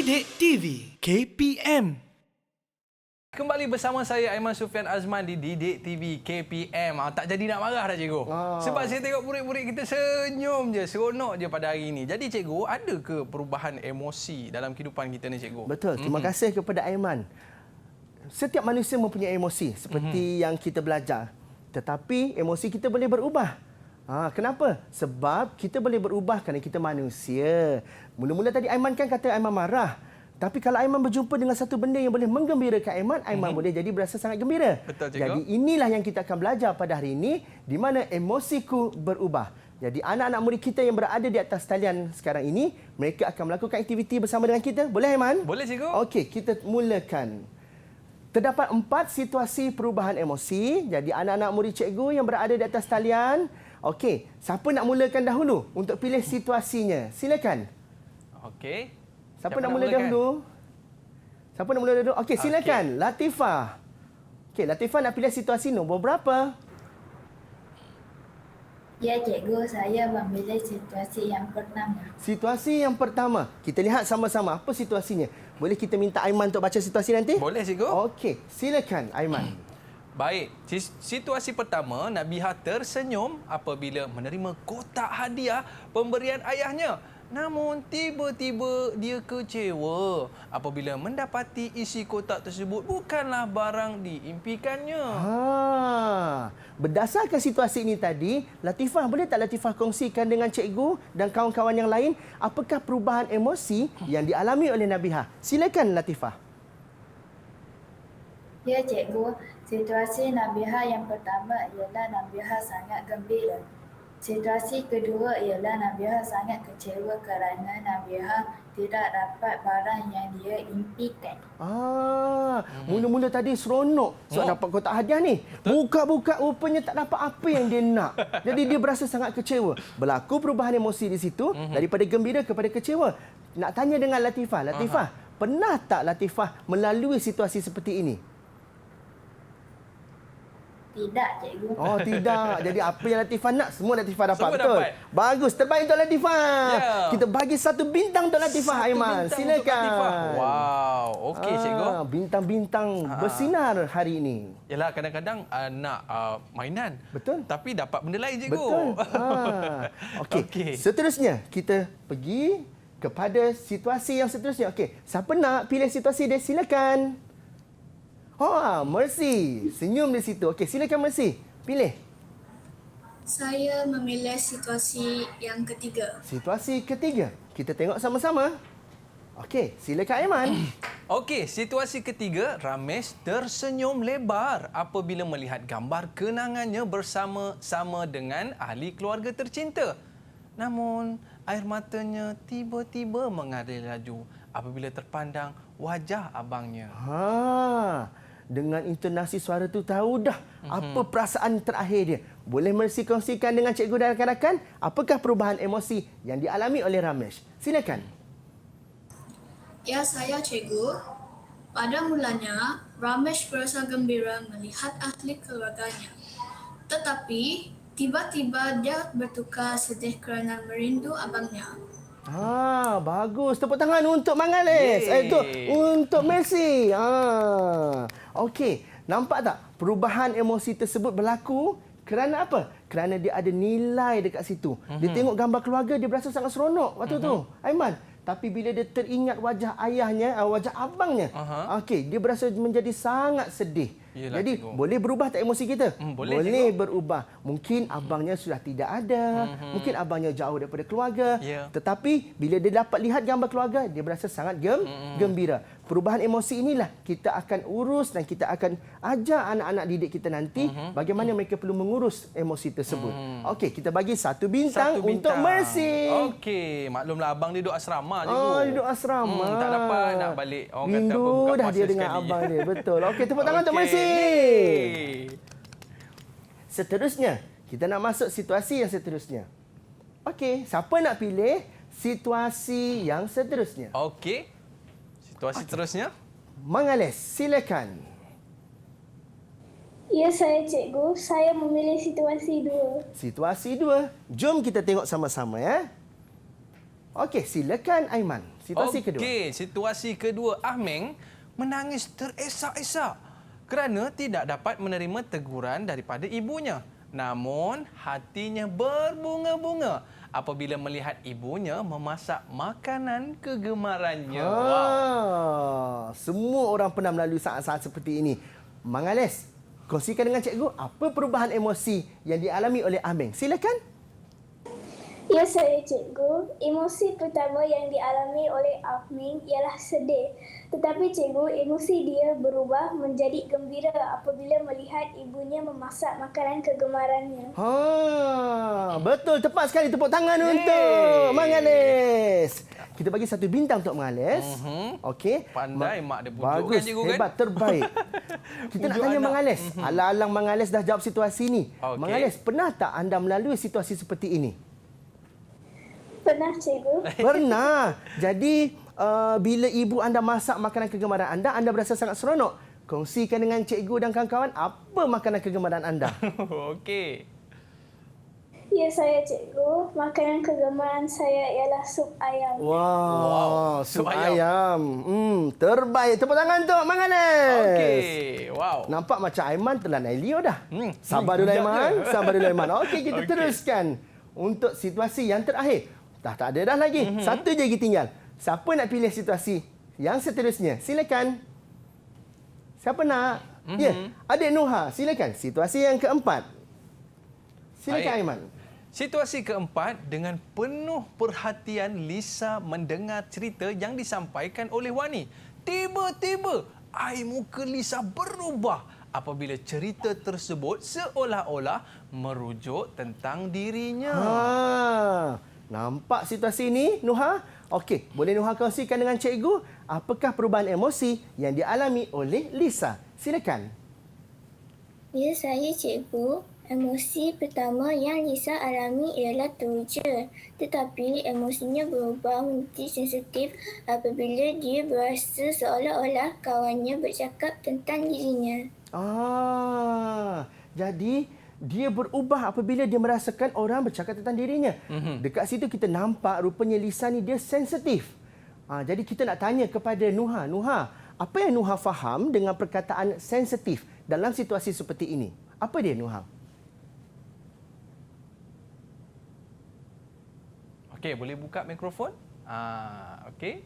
Didik TV KPM. Kembali bersama saya Aiman Sufian Azman di Didik TV KPM. Tak jadi nak marah dah cikgu. Sebab saya tengok murid-murid kita senyum je, seronok je pada hari ini. Jadi cikgu, ada ke perubahan emosi dalam kehidupan kita ni cikgu? Betul. Terima kasih kepada Aiman. Setiap manusia mempunyai emosi seperti yang kita belajar. Tetapi emosi kita boleh berubah. Kenapa? Sebab kita boleh berubah kerana kita manusia. Mula-mula tadi Aiman kan kata Aiman marah. Tapi kalau Aiman berjumpa dengan satu benda yang boleh menggembirakan Aiman, Aiman boleh jadi berasa sangat gembira. Betul, cikgu. Jadi inilah yang kita akan belajar pada hari ini, di mana emosiku berubah. Jadi anak-anak murid kita yang berada di atas talian sekarang ini, mereka akan melakukan aktiviti bersama dengan kita. Boleh Aiman? Boleh cikgu. Okey, kita mulakan. Terdapat 4 situasi perubahan emosi. Jadi anak-anak murid cikgu yang berada di atas talian. Okey, siapa nak mulakan dahulu untuk pilih situasinya? Silakan. Okey. Siapa nak mula dahulu? Siapa nak mula dahulu? Okey, silakan. Okay. Latifah. Okey, Latifah nak pilih situasi nombor berapa? Ya, cikgu, saya memilih situasi yang pertama. Situasi yang pertama. Kita lihat sama-sama apa situasinya. Boleh kita minta Aiman untuk baca situasi nanti? Boleh cikgu. Okey, silakan Aiman. Baik, situasi pertama, Nabihah tersenyum apabila menerima kotak hadiah pemberian ayahnya. Namun tiba-tiba dia kecewa apabila mendapati isi kotak tersebut bukanlah barang diimpikannya. Berdasarkan situasi ini tadi, Latifah, boleh tak Latifah kongsikan dengan cikgu dan kawan-kawan yang lain apakah perubahan emosi yang dialami oleh Nabihah? Silakan Latifah. Ya, cikgu. Situasi Nabihah yang pertama ialah Nabihah sangat gembira. Situasi kedua ialah Nabihah sangat kecewa kerana Nabihah tidak dapat barang yang dia impikan. Mula-mula tadi seronok sebab dapat kotak hadiah ni. Buka-buka rupanya tak dapat apa yang dia nak. Jadi dia berasa sangat kecewa. Berlaku perubahan emosi di situ daripada gembira kepada kecewa. Nak tanya dengan Latifah. Latifah, pernah tak Latifah melalui situasi seperti ini? Tidak, cikgu. Oh, tidak. Jadi apa yang Latifah nak, semua Latifah dapat. Semua Betul. dapat. Bagus. Terbaik untuk Latifah. Yeah. Kita bagi 1 bintang untuk Latifah, Aiman. Silakan. Wow. Okey, cikgu. Bintang-bintang bersinar hari ini. Yalah, kadang-kadang nak mainan. Betul. Tapi dapat benda lain, cikgu. Betul. Okey. Seterusnya, kita pergi kepada situasi yang seterusnya. Okey. Siapa nak pilih situasi dia? Silakan. Mercy. Senyum di situ. Okey, silakan Mercy. Pilih. Saya memilih situasi yang ketiga. Situasi ketiga. Kita tengok sama-sama. Okey, silakan Aiman. Okey, situasi ketiga, Ramesh tersenyum lebar apabila melihat gambar kenangannya bersama-sama dengan ahli keluarga tercinta. Namun, air matanya tiba-tiba mengalir laju apabila terpandang wajah abangnya. Dengan intonasi suara tu tahu dah apa perasaan terakhir dia. Boleh Mercy kongsikan dengan cikgu dan rakan-rakan apakah perubahan emosi yang dialami oleh Ramesh? Silakan. Ya, saya cikgu. Pada mulanya, Ramesh berasa gembira melihat ahli keluarganya. Tetapi, tiba-tiba dia bertukar sedih kerana merindu abangnya. Bagus. Tepuk tangan untuk Mangalis. Itu untuk Mercy. Okey, nampak tak perubahan emosi tersebut berlaku kerana apa? Kerana dia ada nilai dekat situ. Dia tengok gambar keluarga, dia berasa sangat seronok waktu tu. Aiman, tapi bila dia teringat wajah ayahnya, wajah abangnya, okey, dia berasa menjadi sangat sedih. Yelah, jadi, cikgu. boleh berubah tak emosi kita? Boleh berubah. Mungkin abangnya sudah tidak ada. Mungkin abangnya jauh daripada keluarga. Tetapi, bila dia dapat lihat gambar keluarga, dia berasa sangat gembira. Perubahan emosi inilah kita akan urus dan kita akan ajar anak-anak didik kita nanti bagaimana mereka perlu mengurus emosi tersebut. Okey, kita bagi 1 bintang untuk Mercy. Okey, maklumlah abang dia duduk asrama cikgu. Duduk asrama. Tak dapat nak balik. Orang kata Rindu apa, buka dah puasa dia dengan sekali. abang dia. Betul. Okey, tepuk tangan untuk Mercy. Seterusnya, kita nak masuk situasi yang seterusnya. Okey, siapa nak pilih situasi yang seterusnya? Okey. Situasi seterusnya. Mangalis, silakan. Ya, saya cikgu. Saya memilih situasi 2. Situasi 2. Jom kita tengok sama-sama ya. Okey, silakan Aiman. Situasi kedua. Okey, situasi kedua. Ahmeng menangis teresak-esak kerana tidak dapat menerima teguran daripada ibunya. Namun, hatinya berbunga-bunga apabila melihat ibunya memasak makanan kegemarannya. Semua orang pernah melalui saat-saat seperti ini. Mang Ales, kongsikan dengan cikgu apa perubahan emosi yang dialami oleh Ahmeng. Silakan. Ya saya cikgu, emosi pertama yang dialami oleh Ahmeng ialah sedih. Tetapi cikgu, emosi dia berubah menjadi gembira apabila melihat ibunya memasak makanan kegemarannya. Betul, tepat sekali. Tepuk tangan untuk Mang Ales. Kita bagi 1 bintang untuk Mang Ales. Okey. Pandai mak dia pujuk bagus, kan, cikgu kan? hebat, terbaik. Kita nak tanya Mang Ales. Alang-alang Mang Ales dah jawab situasi ini. Okey. Mang Ales, pernah tak anda melalui situasi seperti ini? Pernah cikgu? Pernah. Jadi, bila ibu anda masak makanan kegemaran anda berasa sangat seronok. Kongsikan dengan cikgu dan kawan-kawan apa makanan kegemaran anda. Okey. Ya saya cikgu, makanan kegemaran saya ialah sup ayam. Wow, sup sup ayam. Terbaik. Tepuk tangan untuk Mang Ales. Okey. Wow. Nampak macam Aiman telah naik Leo dah. Sabar dulu kejap Aiman. je. Sabar dulu Aiman. Okey, kita Okey. teruskan untuk situasi yang terakhir. Tak ada dah lagi. Satu je lagi tinggal. Siapa nak pilih situasi yang seterusnya? Silakan. Siapa nak? Ya, adik Nuha. Silakan. Situasi yang keempat. Silakan Baik. Aiman. Situasi keempat, dengan penuh perhatian Lisa mendengar cerita yang disampaikan oleh Wani. Tiba-tiba air muka Lisa berubah apabila cerita tersebut seolah-olah merujuk tentang dirinya. Nampak situasi ini, Nuha? Okey, boleh Nuha kongsikan dengan cikgu apakah perubahan emosi yang dialami oleh Lisa? Silakan. Ya saya cikgu. Emosi pertama yang Lisa alami ialah teruja. Tetapi emosinya berubah menjadi sensitif apabila dia berasa seolah-olah kawannya bercakap tentang dirinya. Jadi dia berubah apabila dia merasakan orang bercakap tentang dirinya. Dekat situ kita nampak rupanya Lisa ni dia sensitif. Jadi kita nak tanya kepada Nuha. Nuha, apa yang Nuha faham dengan perkataan sensitif dalam situasi seperti ini? Apa dia Nuha? Okey, boleh buka mikrofon? Okey.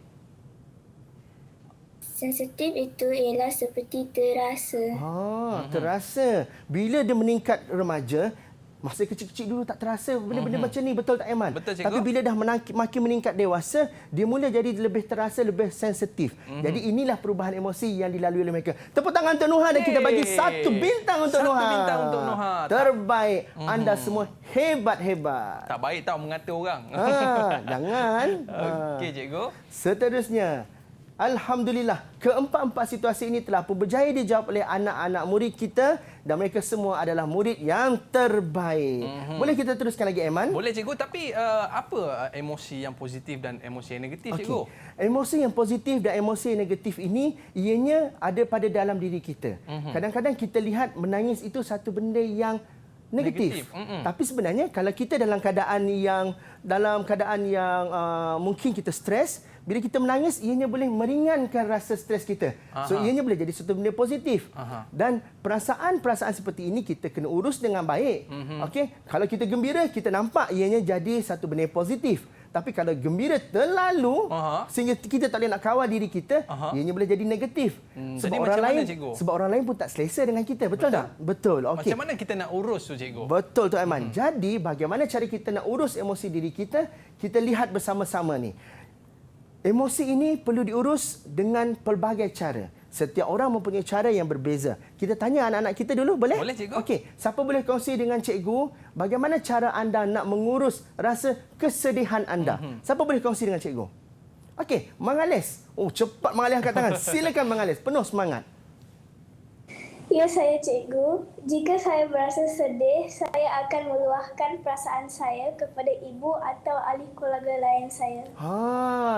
Sensitif itu ialah seperti terasa. Terasa. Bila dia meningkat remaja, masa kecil-kecil dulu tak terasa benda-benda macam ni. Betul tak, Aiman? Betul, cikgu. Tapi bila dah makin meningkat dewasa, dia mula jadi lebih terasa, lebih sensitif. Jadi inilah perubahan emosi yang dilalui oleh mereka. Tepuk tangan untuk Nuha dan kita bagi 1 bintang untuk Nuha. 1 bintang untuk Nuha. Terbaik. Anda semua hebat-hebat. Tak baik tau mengata orang. Jangan. Okey, cikgu. Seterusnya, alhamdulillah, keempat-empat situasi ini telah pun berjaya dijawab oleh anak-anak murid kita dan mereka semua adalah murid yang terbaik. Boleh kita teruskan lagi, Aiman? Boleh, cikgu. Tapi apa emosi yang positif dan emosi yang negatif, cikgu? Emosi yang positif dan emosi yang negatif ini ianya ada pada dalam diri kita. Kadang-kadang kita lihat menangis itu satu benda yang negatif. Tapi sebenarnya kalau kita dalam keadaan yang mungkin kita stres, bila kita menangis ianya boleh meringankan rasa stres kita. So ianya boleh jadi satu benda positif. Dan perasaan-perasaan seperti ini kita kena urus dengan baik. Okey, kalau kita gembira kita nampak ianya jadi satu benda positif. Tapi kalau gembira terlalu sehingga kita tak boleh nak kawal diri kita, ianya boleh jadi negatif. Jadi macam mana, cikgu? Sebab orang lain pun tak selesa dengan kita, betul tak? Betul. Okey. Macam mana kita nak urus tu, cikgu? Betul tu, Aiman. Jadi bagaimana cara kita nak urus emosi diri kita? Kita lihat bersama-sama ni. Emosi ini perlu diurus dengan pelbagai cara. Setiap orang mempunyai cara yang berbeza. Kita tanya anak-anak kita dulu, boleh? Boleh, cikgu. Okey, siapa boleh kongsi dengan cikgu bagaimana cara anda nak mengurus rasa kesedihan anda? Siapa boleh kongsi dengan cikgu? Okey, Mang Ales. Oh, cepat Mang Ales angkat tangan. Silakan Mang Ales, penuh semangat. Ya saya cikgu, jika saya berasa sedih, saya akan meluahkan perasaan saya kepada ibu atau ahli keluarga lain saya.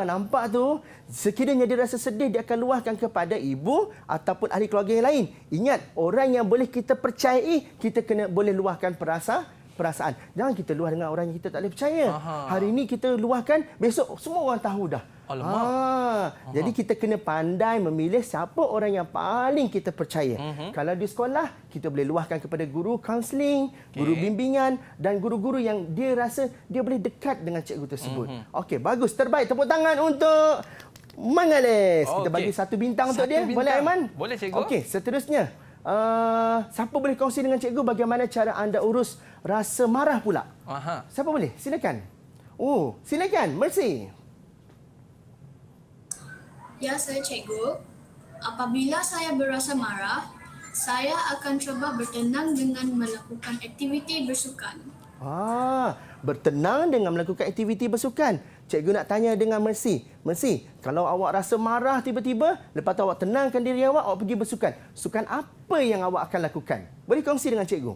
Nampak tu? Sekiranya dia rasa sedih, dia akan luahkan kepada ibu ataupun ahli keluarga yang lain. Ingat, orang yang boleh kita percayai, kita kena boleh luahkan perasaan. Jangan kita luah dengan orang yang kita tak boleh percaya. Hari ini kita luahkan, besok semua orang tahu dah. Alamak. Jadi kita kena pandai memilih siapa orang yang paling kita percaya. Kalau di sekolah, kita boleh luahkan kepada guru kaunseling, guru bimbingan dan guru-guru yang dia rasa dia boleh dekat dengan cikgu tersebut. Okey, bagus. Terbaik. Tepuk tangan untuk Mangalis. Kita bagi 1 bintang untuk dia. Bintang. Boleh, Aiman? Boleh, cikgu. Okey, seterusnya. Siapa boleh kongsi dengan cikgu bagaimana cara anda urus rasa marah pula? Aha. Siapa boleh? Silakan. Oh, silakan. Mercy. Ya, saya cikgu. Apabila saya berasa marah, saya akan cuba bertenang dengan melakukan aktiviti bersukan. Bertenang dengan melakukan aktiviti bersukan. Cikgu nak tanya dengan Mercy. Mercy, kalau awak rasa marah tiba-tiba, lepas tu awak tenangkan diri awak pergi bersukan. Sukan apa yang awak akan lakukan? Boleh kongsi dengan cikgu?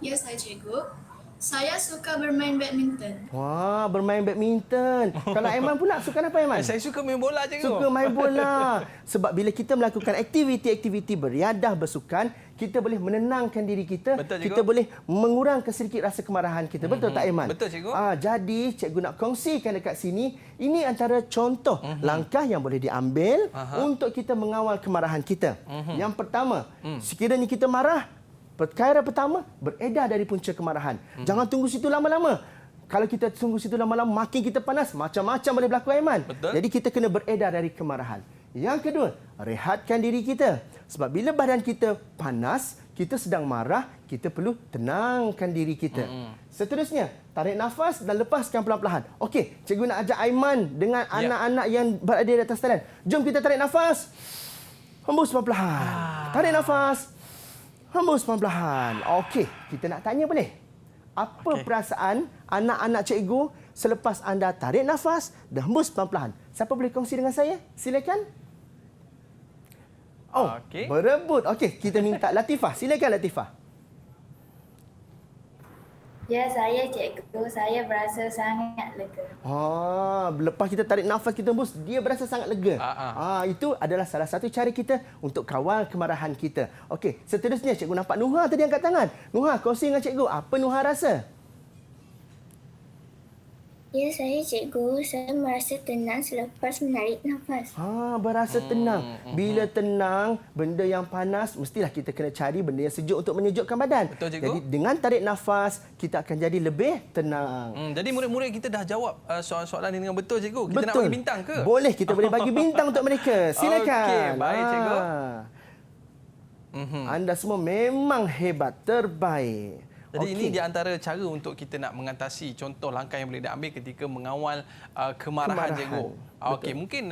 Ya, saya cikgu. Saya suka bermain badminton. Wah, bermain badminton. Kalau Aiman pula, sukan apa Aiman? Saya suka main bola, cikgu. Suka main bola. Sebab bila kita melakukan aktiviti-aktiviti beriadah bersukan, kita boleh menenangkan diri kita. Betul, cikgu. Kita boleh mengurangkan sedikit rasa kemarahan kita. Betul tak Aiman? Betul, cikgu. Jadi, cikgu nak kongsikan dekat sini, ini antara contoh langkah yang boleh diambil untuk kita mengawal kemarahan kita. Yang pertama, sekiranya kita marah, perkara pertama, beredar dari punca kemarahan. Jangan tunggu situ lama-lama. Kalau kita tunggu situ lama-lama, makin kita panas, macam-macam boleh berlaku, Aiman. Betul. Jadi kita kena beredar dari kemarahan. Yang kedua, rehatkan diri kita. Sebab bila badan kita panas, kita sedang marah, kita perlu tenangkan diri kita. Seterusnya, tarik nafas dan lepaskan perlahan-lahan. Okey, cikgu nak ajak Aiman dengan anak-anak yang berada di atas talian. Jom kita tarik nafas. Hembus perlahan-lahan. Tarik nafas. Hembus perlahan-lahan. Okey, kita nak tanya boleh? Apa perasaan anak-anak cikgu selepas anda tarik nafas dan hembus perlahan-lahan? Siapa boleh kongsi dengan saya? Silakan. Berebut. Okey, kita minta Latifah. Silakan Latifah. Ya, saya cikgu. Saya berasa sangat lega. Lepas kita tarik nafas, kita hembus, dia berasa sangat lega. Itu adalah salah satu cara kita untuk kawal kemarahan kita. Okey, seterusnya cikgu nampak Nuha tadi angkat tangan. Nuha, kongsi dengan cikgu. Apa Nuha rasa? Ya, saya cikgu. Saya merasa tenang selepas menarik nafas. Berasa tenang. Bila tenang, benda yang panas, mestilah kita kena cari benda yang sejuk untuk menyejukkan badan. Betul, cikgu. Jadi dengan tarik nafas, kita akan jadi lebih tenang. Jadi murid-murid kita dah jawab soalan ini dengan betul, cikgu. Kita nak bagi bintang ke? Boleh, kita boleh bagi bintang untuk mereka. Silakan. Okey, baik, cikgu. Anda semua memang hebat, terbaik. Jadi ini di antara cara untuk kita nak mengatasi contoh langkah yang boleh diambil ketika mengawal kemarahan, cikgu. Okey, mungkin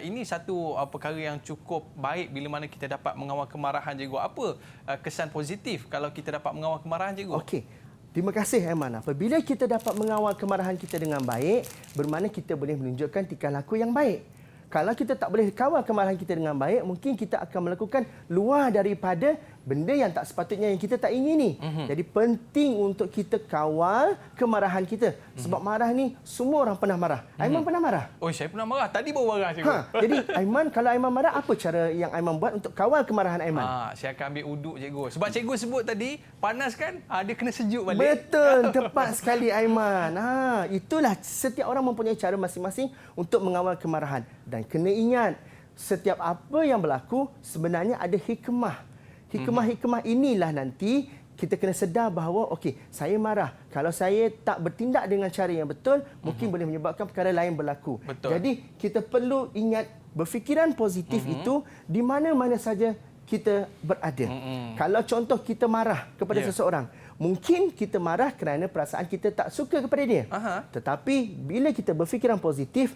ini satu perkara yang cukup baik bila mana kita dapat mengawal kemarahan, cikgu. Apa kesan positif kalau kita dapat mengawal kemarahan, cikgu? Okey. Terima kasih, Aiman. Apabila kita dapat mengawal kemarahan kita dengan baik, bermakna kita boleh menunjukkan tingkah laku yang baik. Kalau kita tak boleh kawal kemarahan kita dengan baik, mungkin kita akan melakukan luar daripada benda yang tak sepatutnya yang kita tak ingini. Jadi penting untuk kita kawal kemarahan kita. Sebab marah ni, semua orang pernah marah. Aiman pernah marah? Oh, saya pernah marah. Tadi baru marah, cikgu. Jadi Aiman, kalau Aiman marah, apa cara yang Aiman buat untuk kawal kemarahan Aiman? Saya akan ambil uduk, cikgu. Sebab cikgu sebut tadi, panas kan? Dia kena sejuk balik. Betul, tepat sekali Aiman. Itulah setiap orang mempunyai cara masing-masing untuk mengawal kemarahan. Dan kena ingat, setiap apa yang berlaku sebenarnya ada hikmah. Hikmah-hikmah inilah nanti kita kena sedar bahawa okey, saya marah. Kalau saya tak bertindak dengan cara yang betul, mungkin boleh menyebabkan perkara lain berlaku. Betul. Jadi kita perlu ingat berfikiran positif itu di mana-mana saja kita berada. Kalau contoh kita marah kepada seseorang, mungkin kita marah kerana perasaan kita tak suka kepada dia. Tetapi bila kita berfikiran positif,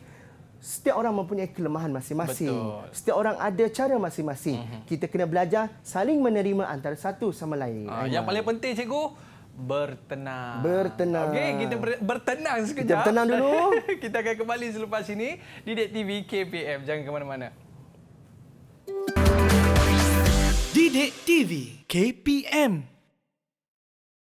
setiap orang mempunyai kelemahan masing-masing. Betul. Setiap orang ada cara masing-masing. Kita kena belajar saling menerima antara satu sama lain. Yang paling penting, cikgu, bertenang. Bertenang. Okey, kita bertenang sekejap. Kita bertenang dulu. Kita akan kembali selepas ini di Didik TV KPM. Jangan ke mana-mana. Didik TV KPM